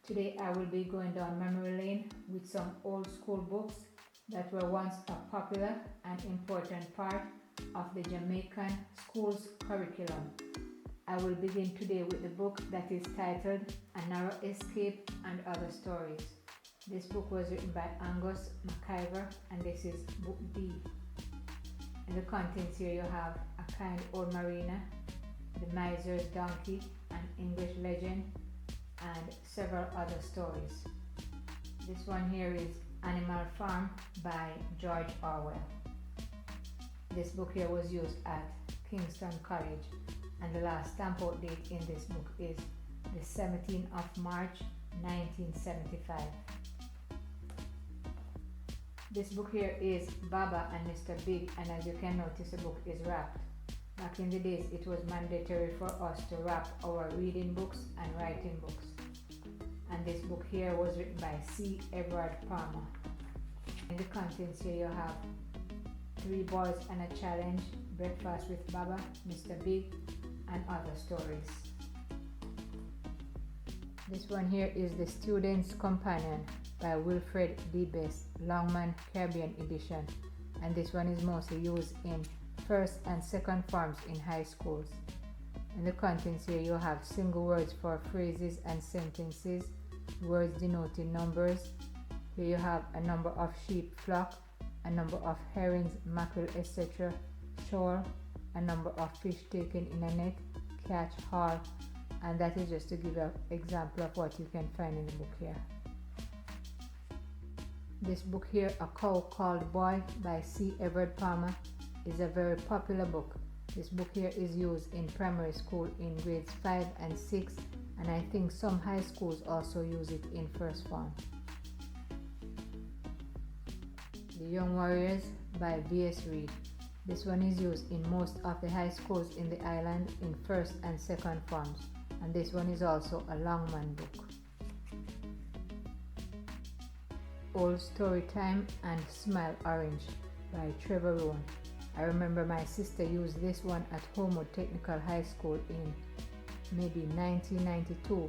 Today I will be going down memory lane with some old school books that were once a popular and important part of the Jamaican school's curriculum. I will begin today with the book that is titled A Narrow Escape and Other Stories. This book was written by Angus MacIver and this is Book D. In the contents here you have A Kind Old Marina, The Miser's Donkey, An English Legend, and several other stories. This one here is Animal Farm by George Orwell. This book here was used at Kingston College and the last stamp out date in this book is the 17th of March 1975. This book here is Baba and Mr. Big, and as you can notice the book is wrapped. Back in the days it was mandatory for us to wrap our reading books and writing books. And this book here was written by C. Everard Palmer. In the contents here you have Three Boys and a Challenge, Breakfast with Baba, Mr. Big, and other stories. This one here is The Student's Companion by Wilfred D. Best, Longman Caribbean edition, and this one is mostly used in first and second forms in high schools. In the contents here you have single words for phrases and sentences, words denoting numbers. Here you have a number of sheep flock, a number of herrings, mackerel, etc. shore, a number of fish taken in a net, catch, haul, and that is just to give an example of what you can find in the book here. This book here, A Cow Called Boy by C. Everard Palmer, is a very popular book. This book here is used in primary school in grades 5 and 6, and I think some high schools also use it in first form. The Young Warriors by V.S. Reid. This one is used in most of the high schools in the island in first and second forms, and this one is also a Longman book. Old Story Time and Smile Orange by Trevor Rowan. I remember my sister used this one at Homewood Technical High School in maybe 1992,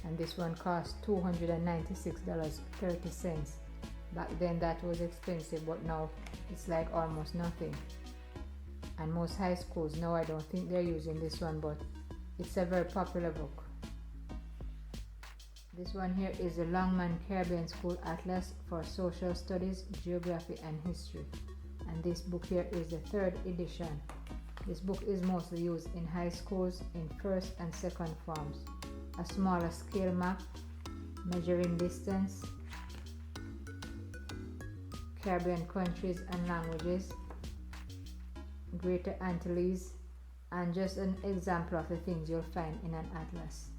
and this one cost $296.30. Back then that was expensive, but now it's like almost nothing. And most high schools now, I don't think they're using this one, but it's a very popular book. This one here is the Longman Caribbean School Atlas for Social Studies, Geography and History, and this book here is the 3rd edition. This book is mostly used in high schools in first and second forms. A smaller scale map, measuring distance, Caribbean countries and languages, Greater Antilles, and just an example of the things you'll find in an atlas.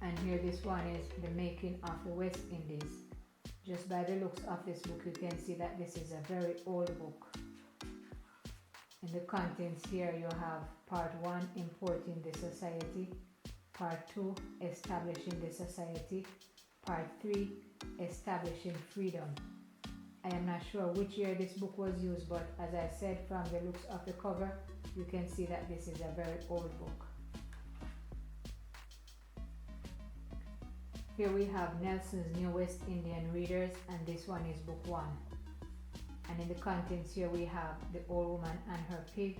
And here this one is The Making of the West Indies. Just by the looks of this book you can see that this is a very old book. In the contents here you have part 1, Importing the Society, part 2, Establishing the Society, part 3, Establishing Freedom. I am not sure which year this book was used, but as I said, from the looks of the cover you can see that this is a very old book. Here we have Nelson's New West Indian Readers, and this one is book 1. And in the contents here we have The Old Woman and Her Pig,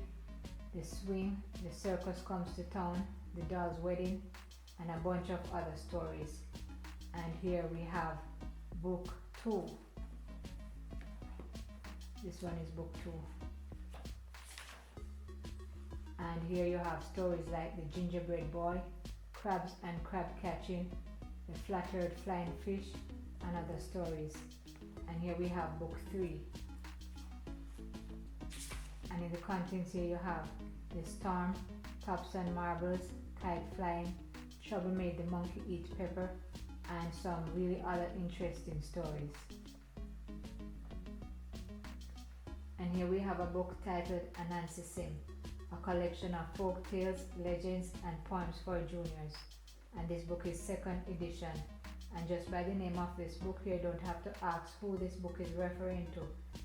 The Swing, The Circus Comes to Town, The Doll's Wedding, and a bunch of other stories. And here we have book 2. This one is book 2. And here you have stories like The Gingerbread Boy, Crabs and Crab Catching, The Flat-Eared Flying Fish, and other stories. And here we have book 3. And in the contents here you have The Storm, Tops and Marbles, Kite Flying, Trouble Made the Monkey Eat Pepper, and some really other interesting stories. And here we have a book titled Anansi Sim, a collection of folk tales, legends, and poems for juniors. And this book is 2nd edition. And just by the name of this book here, you don't have to ask who this book is referring to.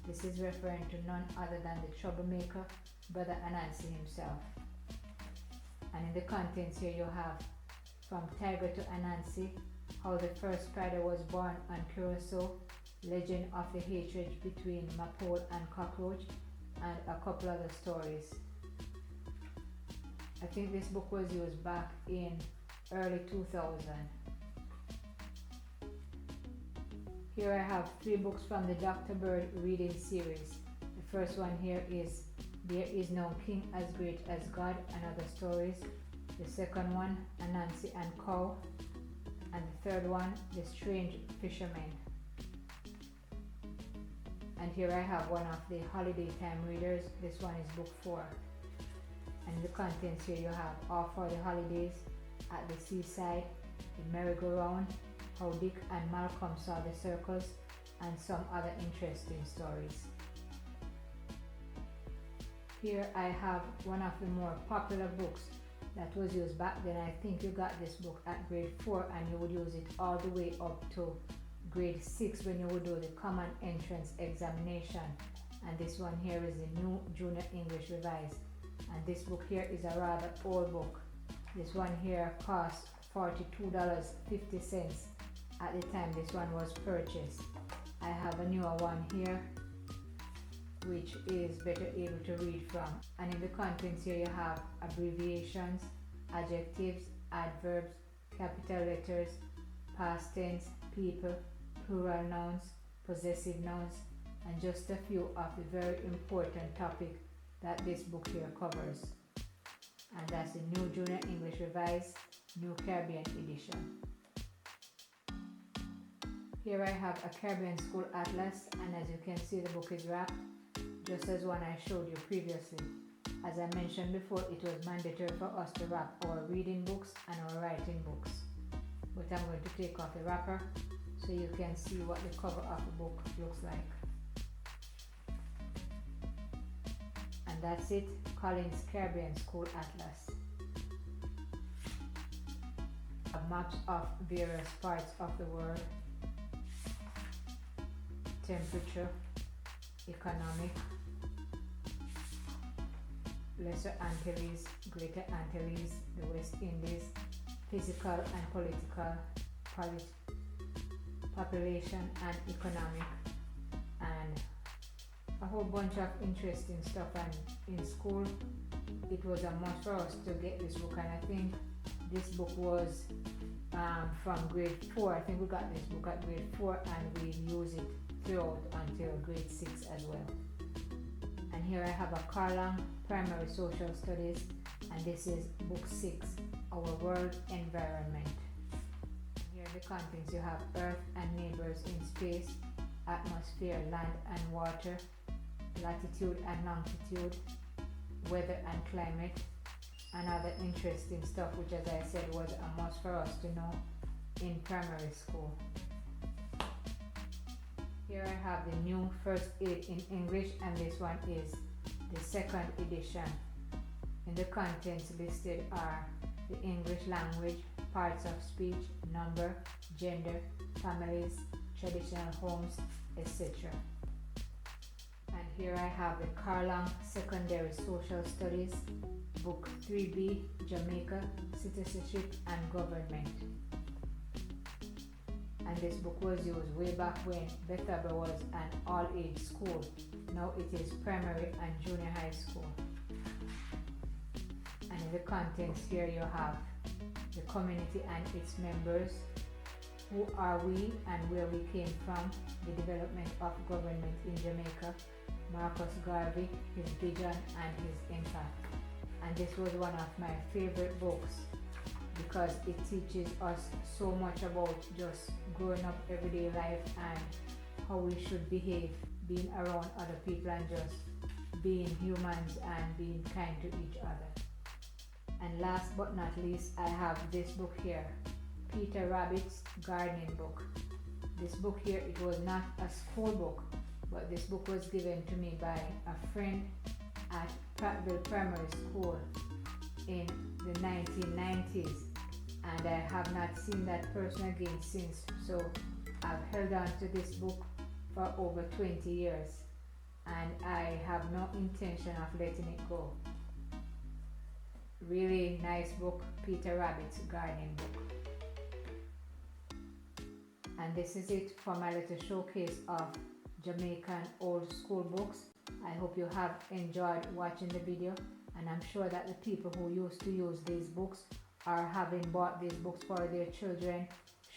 This is referring to none other than the troublemaker, Brother Anansi himself. And in the contents here you have From Tiger to Anansi, How the First Spider Was Born on Curacao, Legend of the Hatred Between Mapole and Cockroach, and a couple other stories. I think this book was used back in early 2000. Here I have 3 books from the Dr. Bird reading series. The first one here is There Is No King as Great as God and Other Stories. The second one, Anansi and Cow. And the third one, The Strange Fisherman. And here I have one of the holiday time readers. This one is book 4. And the contents here you have All for the Holidays, At the Seaside, The Merry-Go-Round, How Dick and Malcolm Saw the Circus, and some other interesting stories. Here I have one of the more popular books that was used back then. I think you got this book at grade 4 and you would use it all the way up to grade 6 when you would do the Common Entrance Examination. And this one here is the New Junior English Revised. And this book here is a rather old book. This one here cost $42.50 at the time this one was purchased. I have a newer one here which is better able to read from. And in the contents here you have abbreviations, adjectives, adverbs, capital letters, past tense, people, plural nouns, possessive nouns, and just a few of the very important topics that this book here covers. And that's the New Junior English Revised, New Caribbean Edition. Here I have a Caribbean School Atlas, and as you can see the book is wrapped just as one I showed you previously. As I mentioned before, it was mandatory for us to wrap our reading books and our writing books. But I'm going to take off the wrapper so you can see what the cover of the book looks like. And that's it, Collins Caribbean School Atlas. Maps of various parts of the world, temperature, economic, Lesser Antilles, Greater Antilles, the West Indies, physical and political, population and economic, and a whole bunch of interesting stuff. And in school it was a must for us to get this book, and I think this book was from grade 4. I think we got this book at grade 4 and we used it throughout until grade 6 as well. And here I have a Carlang Primary Social Studies, and this is book 6, Our World Environment. Here are the contents. You have Earth and Neighbors in Space, Atmosphere, Land and Water, Latitude and Longitude, Weather and Climate, and other interesting stuff which, as I said, was a must for us to know in primary school. Here I have the new First Aid in English, and this one is the 2nd edition. In the contents listed are the English language, parts of speech, number, gender, families, traditional homes, etc. And here I have the Carlang Secondary Social Studies, Book 3B, Jamaica, Citizenship and Government. And this book was used way back when Bethesda was an all-age school. Now it is primary and junior high school. And in the contents here you have the community and its members, who are we and where we came from, the development of government in Jamaica, Marcus Garvey, his vision and his impact. And this was one of my favorite books because it teaches us so much about just growing up everyday life and how we should behave, being around other people and just being humans and being kind to each other. And last but not least, I have this book here, Peter Rabbit's Gardening Book. This book here, it was not a school book, but this book was given to me by a friend at Prattville Primary School in the 1990s, and I have not seen that person again since, so I've held on to this book for over 20 years and I have no intention of letting it go. Really nice book, Peter Rabbit's gardening book. And this is it for my little showcase of Jamaican old school books. I hope you have enjoyed watching the video, and I'm sure that the people who used to use these books or having bought these books for their children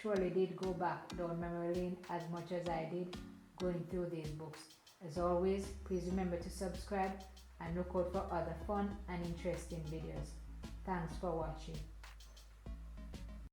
surely did go back down memory lane as much as I did going through these books. As always, please remember to subscribe and look out for other fun and interesting videos. Thanks for watching.